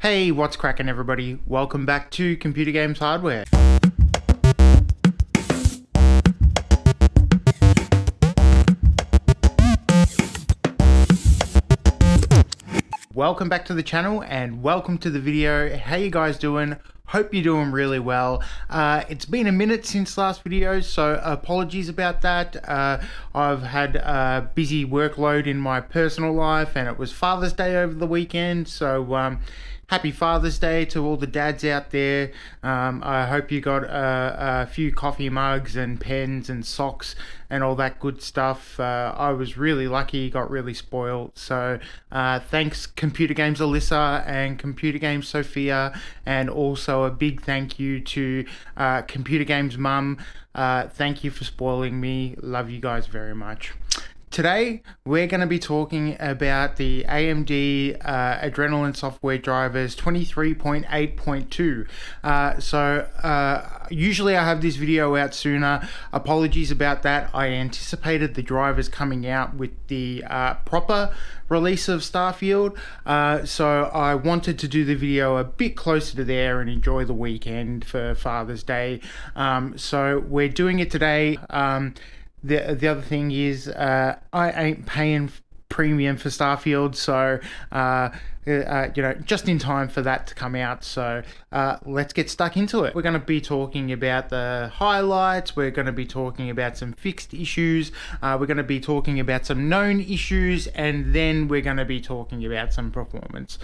Hey, what's cracking everybody? Welcome back to Computer Games Hardware. Welcome back to the channel and welcome to the video. How you guys doing? Hope you're doing really well. It's been a minute since last video, so apologies about that. I've had a busy workload in my personal life and it was Father's Day over the weekend, so happy Father's Day to all the dads out there. I hope you got a few coffee mugs and pens and socks and all that good stuff. I was really lucky, got really spoiled. So thanks Computer Games Alyssa and Computer Games Sophia, and also a big thank you to Computer Games Mum. Thank you for spoiling me. Love you guys very much. Today, we're going to be talking about the AMD Adrenalin Software drivers 23.8.2. Usually I have this video out sooner. Apologies about that. I anticipated the drivers coming out with the proper release of Starfield. So I wanted to do the video a bit closer to there and enjoy the weekend for Father's Day. So we're doing it today. The other thing is I ain't paying premium for Starfield, so just in time for that to come out. So let's get stuck into it. We're going to be talking about the highlights. We're going to be talking about some fixed issues. We're going to be talking about some known issues, and then we're going to be talking about some performance.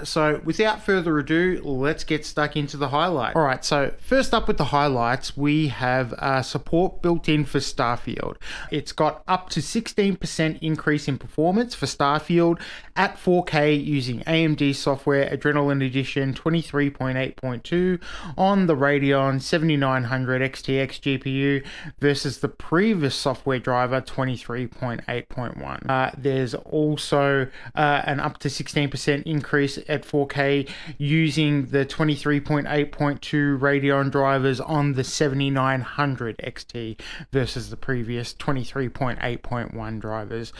So without further ado, let's get stuck into the highlights. All right, so first up with the highlights, we have support built in for Starfield. It's got up to 16% increase in performance for Starfield at 4K using AMD Software Adrenalin Edition 23.8.2 on the Radeon 7900 XTX GPU versus the previous software driver 23.8.1. There's also an up to 16% increase at 4K using the 23.8.2 Radeon drivers on the 7900 XT versus the previous 23.8.1 drivers.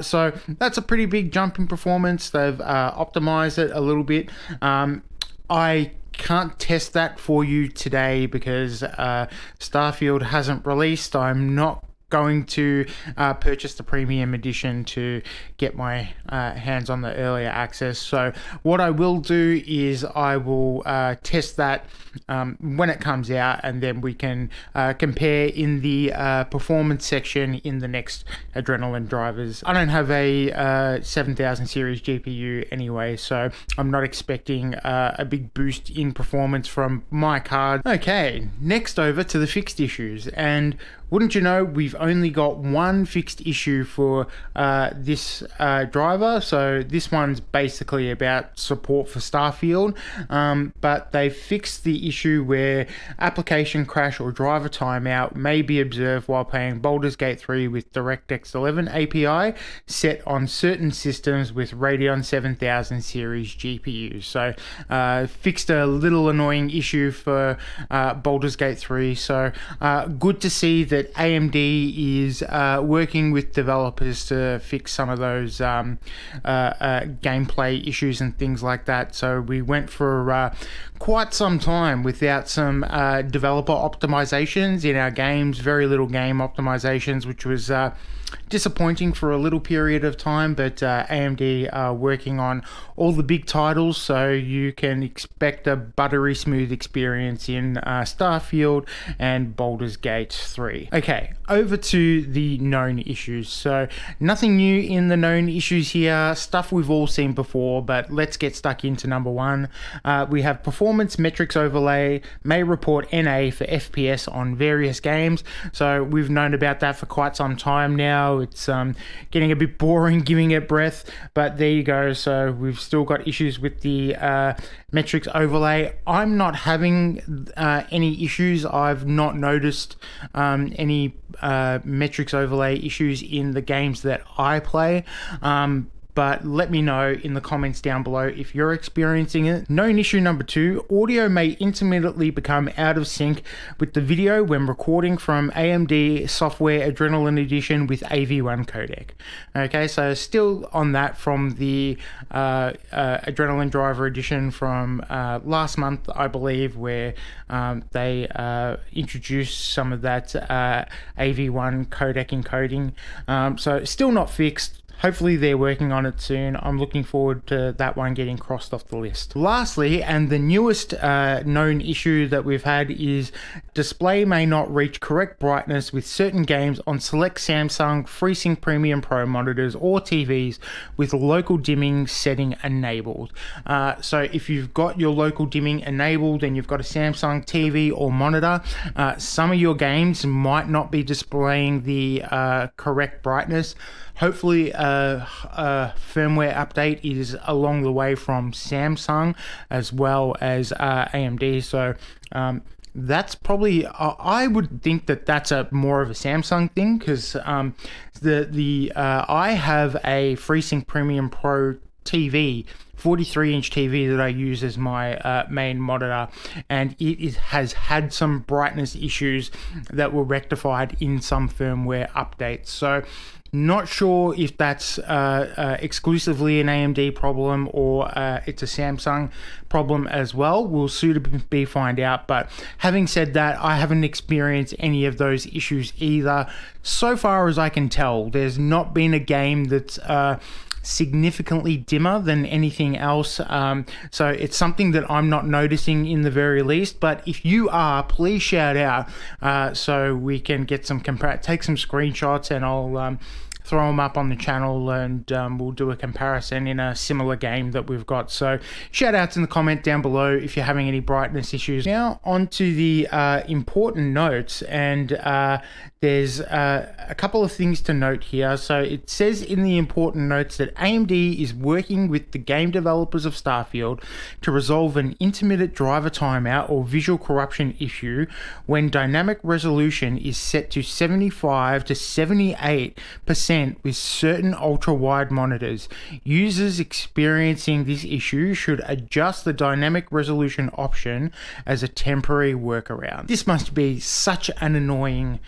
So that's a pretty big jump in performance. They've optimized it a little bit. I can't test that for you today because Starfield hasn't released. I'm not going to purchase the premium edition to get my hands on the earlier access. So what I will do is I will test that when it comes out, and then we can compare in the performance section in the next Adrenalin drivers. I don't have a 7000 series GPU anyway, so I'm not expecting a big boost in performance from my card. Okay, next over to the fixed issues, and wouldn't you know, we've only got one fixed issue for this driver. So this one's basically about support for Starfield, but they fixed the issue where application crash or driver timeout may be observed while playing Baldur's Gate 3 with DirectX 11 API set on certain systems with Radeon 7000 series GPUs. So fixed a little annoying issue for Baldur's Gate 3. So good to see that AMD is working with developers to fix some of those gameplay issues and things like that. So we went for quite some time without some developer optimizations in our games, very little game optimizations, which was disappointing for a little period of time, but AMD are working on all the big titles, so you can expect a buttery smooth experience in Starfield and Baldur's Gate 3. Okay, over to the known issues. So nothing new in the known issues here, stuff we've all seen before, but let's get stuck into number one. We have performance metrics overlay may report NA for FPS on various games. So we've known about that for quite some time now. It's getting a bit boring giving it breath, but there you go. So we've still got issues with the metrics overlay. I'm not having any issues. I've not noticed any metrics overlay issues in the games that I play. but let me know in the comments down below if you're experiencing it. Known issue number 2, audio may intermittently become out of sync with the video when recording from AMD Software Adrenalin Edition with AV1 codec. Okay, so still on that from the Adrenalin Driver Edition from last month, I believe, where they introduced some of that AV1 codec encoding. So still not fixed. Hopefully they're working on it soon. I'm looking forward to that one getting crossed off the list. Lastly, and the newest known issue that we've had, is display may not reach correct brightness with certain games on select Samsung FreeSync Premium Pro monitors or TVs with local dimming setting enabled. So if you've got your local dimming enabled and you've got a Samsung TV or monitor, some of your games might not be displaying the correct brightness. Hopefully a firmware update is along the way from Samsung as well as AMD. So that's probably, I would think that that's more of a Samsung thing, because I have a FreeSync Premium Pro TV, 43-inch TV that I use as my main monitor, and it has had some brightness issues that were rectified in some firmware updates. So not sure if that's exclusively an AMD problem or it's a Samsung problem as well. We'll soon be find out. But having said that, I haven't experienced any of those issues either. So far as I can tell, there's not been a game that's significantly dimmer than anything else, so it's something that I'm not noticing in the very least. But if you are, please shout out so we can get some take some screenshots, and I'll throw them up on the channel, and we'll do a comparison in a similar game that we've got. So shout outs in the comment down below if you're having any brightness issues. Now on to the important notes, and there's a couple of things to note here. So it says in the important notes that AMD is working with the game developers of Starfield to resolve an intermittent driver timeout or visual corruption issue when dynamic resolution is set to 75 to 78% with certain ultra-wide monitors. Users experiencing this issue should adjust the dynamic resolution option as a temporary workaround. This must be such an annoying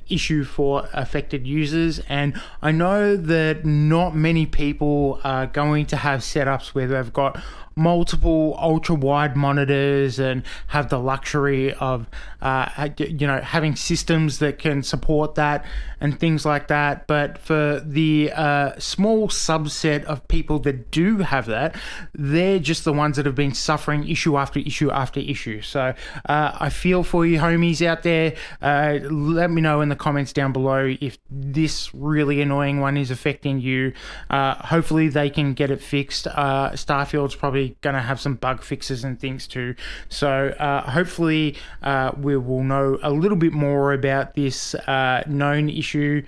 issue for affected users, and I know that not many people are going to have setups where they've got multiple ultra wide monitors and have the luxury of having systems that can support that and things like that. But for the small subset of people that do have that, they're just the ones that have been suffering issue after issue after issue. So I feel for you homies out there. Let me know in the comments down below if this really annoying one is affecting you. Hopefully they can get it fixed. Starfield's probably going to have some bug fixes and things too. So hopefully we will know a little bit more about this known issue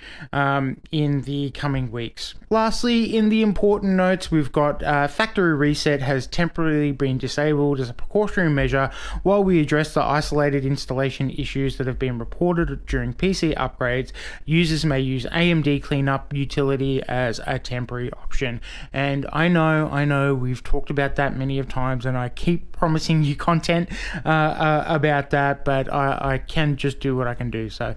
in the coming weeks. Lastly, in the important notes, we've got factory reset has temporarily been disabled as a precautionary measure while we address the isolated installation issues that have been reported during PC upgrades. Users may use AMD cleanup utility as a temporary option. And I know we've talked about that many of times, and I keep promising you content about that, but I can just do what I can do. So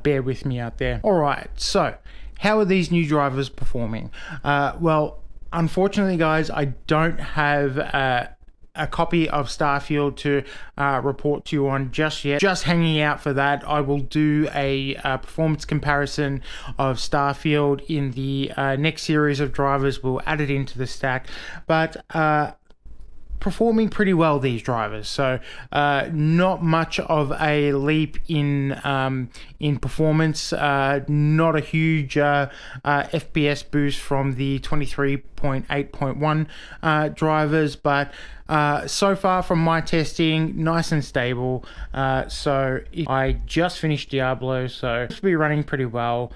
bear with me out there. All right, so how are these new drivers performing? Well, unfortunately, guys, I don't have a copy of Starfield to report to you on just yet. Just hanging out for that. I will do a performance comparison of Starfield in the next series of drivers. We'll add it into the stack, but performing pretty well, these drivers. So not much of a leap in performance, not a huge FPS boost from the 23.8.1 drivers, but so far from my testing, nice and stable. So I just finished Diablo, so it's be running pretty well,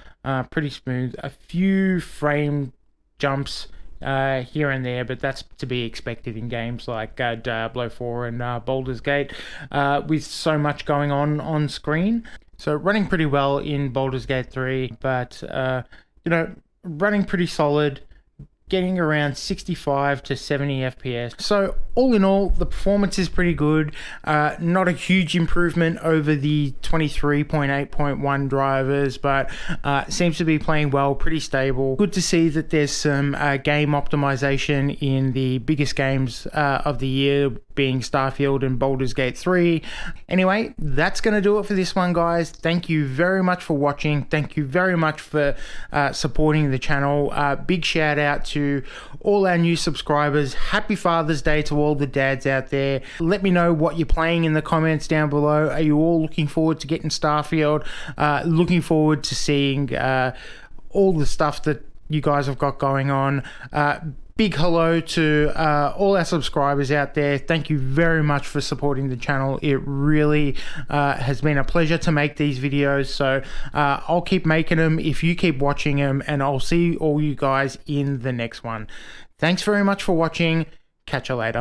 pretty smooth. A few frame jumps here and there, but that's to be expected in games like Diablo 4 and Baldur's Gate, with so much going on screen. So running pretty well in Baldur's Gate 3, but running pretty solid. getting around 65 to 70 FPS. So all in all, the performance is pretty good. Not a huge improvement over the 23.8.1 drivers, but seems to be playing well, pretty stable. Good to see that there's some game optimization in the biggest games of the year, being Starfield and Baldur's Gate 3. Anyway, that's going to do it for this one, guys. Thank you very much for watching. Thank you very much for supporting the channel. Big shout out to all our new subscribers. Happy Father's Day to all the dads out there. Let me know what you're playing in the comments down below. Are you all looking forward to getting Starfield? Looking forward to seeing all the stuff that you guys have got going on. Big hello to all our subscribers out there. Thank you very much for supporting the channel. It really has been a pleasure to make these videos. So I'll keep making them if you keep watching them, and I'll see all you guys in the next one. Thanks very much for watching. Catch you later.